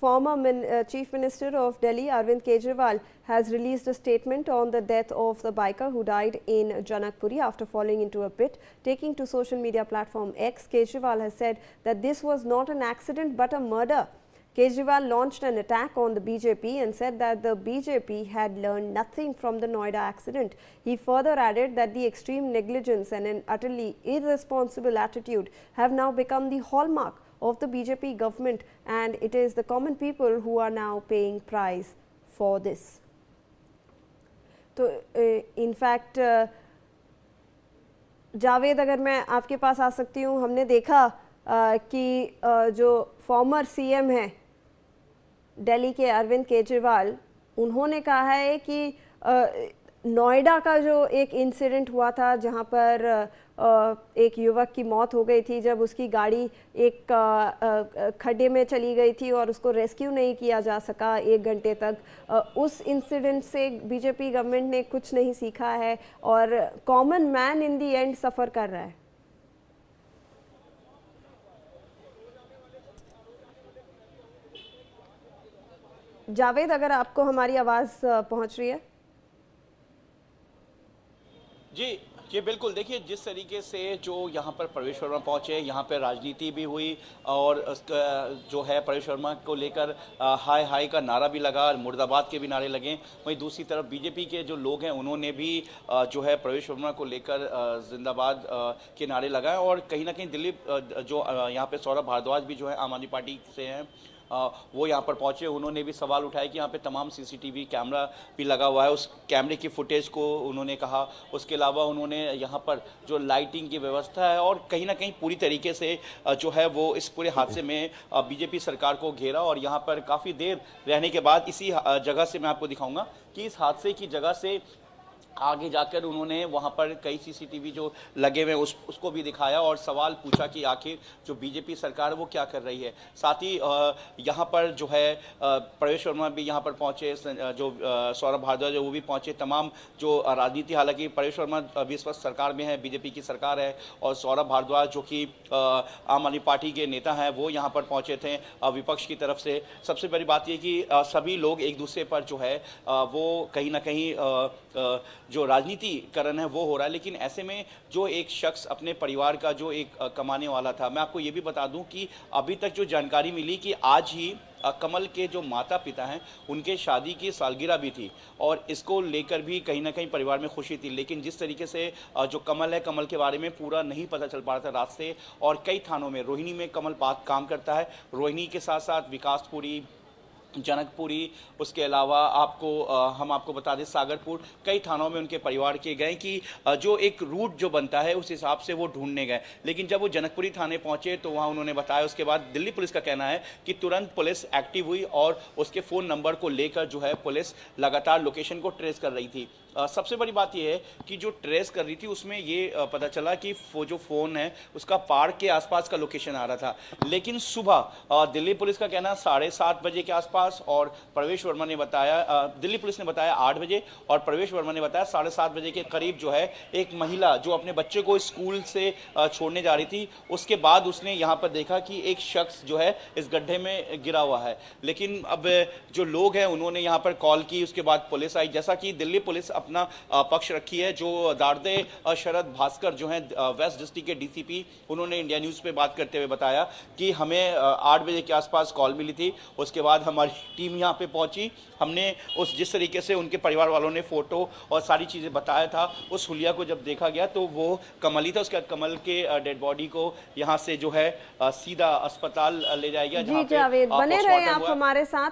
Former Chief Minister of Delhi, Arvind Kejriwal, has released a statement on the death of the biker who died in Janakpuri after falling into a pit. Taking to social media platform X, Kejriwal has said that this was not an accident but a murder. Kejriwal launched an attack on the BJP and said that the BJP had learned nothing from the Noida accident. He further added that the extreme negligence and an utterly irresponsible attitude have now become the hallmark of the BJP government, and it is the common people who are now paying price for this. तो in fact Javed, अगर मैं आपके पास आ सकती हूँ, हमने देखा कि जो फॉर्मर सीएम हैं दिल्ली के अरविंद केजरीवाल, उन्होंने कहा है कि नोएडा का जो एक इंसिडेंट हुआ था जहां पर एक युवक की मौत हो गई थी जब उसकी गाड़ी एक खड्डे में चली गई थी और उसको रेस्क्यू नहीं किया जा सका 1 घंटे तक, उस इंसिडेंट से बीजेपी गवर्नमेंट ने कुछ नहीं सीखा है और common man in the end सफ़र कर रहा है। जावेद, अगर आपको हमारी आवाज़ पहुंच रही है? जी बिल्कुल। देखिए, जिस तरीके से जो यहाँ पर प्रवेश वर्मा पहुँचे, यहाँ पर राजनीति भी हुई और जो है प्रवेश वर्मा को लेकर हाय हाय का नारा भी लगा, मुर्दाबाद के भी नारे लगे। वहीं दूसरी तरफ बीजेपी के जो लोग हैं उन्होंने भी जो है प्रवेश वर्मा को लेकर जिंदाबाद के नारे लगाए और कहीं ना कहीं दिलीप जो यहाँ पे सौरभ भारद्वाज भी जो है आम आदमी पार्टी से हैं, वो यहाँ पर पहुँचे। उन्होंने भी सवाल उठाया कि यहाँ पे तमाम सीसीटीवी कैमरा भी लगा हुआ है, उस कैमरे की फुटेज को उन्होंने कहा। उसके अलावा उन्होंने यहाँ पर जो लाइटिंग की व्यवस्था है और कहीं ना कहीं पूरी तरीके से जो है वो इस पूरे हादसे में बीजेपी सरकार को घेरा और यहाँ पर काफ़ी देर रहने के बाद इसी जगह से मैं आपको दिखाऊंगा कि इस हादसे की जगह से आगे जाकर उन्होंने वहां पर कई सीसीटीवी जो लगे हुए उसको भी दिखाया और सवाल पूछा कि आखिर जो बीजेपी सरकार वो क्या कर रही है। साथ ही यहां पर जो है प्रवेश वर्मा भी यहां पर पहुंचे, जो सौरभ भारद्वाज वो भी पहुंचे। तमाम जो राजनीति, हालांकि प्रवेश वर्मा अभी इस वक्त सरकार में है, बीजेपी की सरकार है, और सौरभ भारद्वाज जो कि आम आदमी पार्टी के नेता हैं वो यहाँ पर पहुँचे थे विपक्ष की तरफ से। सबसे बड़ी बात यह कि सभी लोग एक दूसरे पर जो है वो कहीं ना कहीं जो राजनीतिकरण है वो हो रहा है। लेकिन ऐसे में जो एक शख्स अपने परिवार का जो एक कमाने वाला था, मैं आपको ये भी बता दूं कि अभी तक जो जानकारी मिली कि आज ही कमल के जो माता पिता हैं उनके शादी की सालगिरह भी थी और इसको लेकर भी कहीं ना कहीं परिवार में खुशी थी। लेकिन जिस तरीके से जो कमल है, कमल के बारे में पूरा नहीं पता चल पा रहा था रात से, और कई थानों में, रोहिणी में कमल काम करता है, रोहिणी के साथ साथ विकासपुरी, जनकपुरी, उसके अलावा हम आपको बता दें सागरपुर, कई थानों में उनके परिवार के गए कि जो एक रूट जो बनता है उस हिसाब से वो ढूंढने गए। लेकिन जब वो जनकपुरी थाने पहुंचे तो वहां उन्होंने बताया, उसके बाद दिल्ली पुलिस का कहना है कि तुरंत पुलिस एक्टिव हुई और उसके फ़ोन नंबर को लेकर जो है पुलिस लगातार लोकेशन को ट्रेस कर रही थी। सबसे बड़ी बात यह है कि जो ट्रेस कर रही थी उसमें ये पता चला कि वो जो फ़ोन है उसका पार्क के आसपास का लोकेशन आ रहा था। लेकिन सुबह दिल्ली पुलिस का कहना 7:30 बजे के आसपास और प्रवेश वर्मा ने बताया, दिल्ली पुलिस ने बताया 8 बजे और प्रवेश वर्मा ने बताया 7:30 बजे के करीब जो है एक महिला जो अपने बच्चे को स्कूल से छोड़ने जा रही थी, उसके बाद उसने यहाँ पर देखा कि एक शख्स जो है इस गड्ढे में गिरा हुआ है। लेकिन अब जो लोग हैं उन्होंने यहाँ पर कॉल की, उसके बाद पुलिस आई। जैसा कि दिल्ली पुलिस अपना पक्ष रखी है, जो दार्दे शरद भास्कर जो हैं वेस्ट डिस्ट्रिक्ट के डीसीपी, उन्होंने इंडिया न्यूज़ पे बात करते हुए बताया कि हमें 8 बजे के आसपास कॉल मिली थी, उसके बाद हमारी टीम यहाँ पे पहुंची। हमने जिस तरीके से उनके परिवार वालों ने फोटो और सारी चीज़ें बताया था, उस हुलिया को जब देखा गया तो वो कमल ही था। उसके बाद कमल के डेड बॉडी को यहाँ से जो है सीधा अस्पताल ले जाया गया। जी जावेद, बने रहे आप हमारे साथ।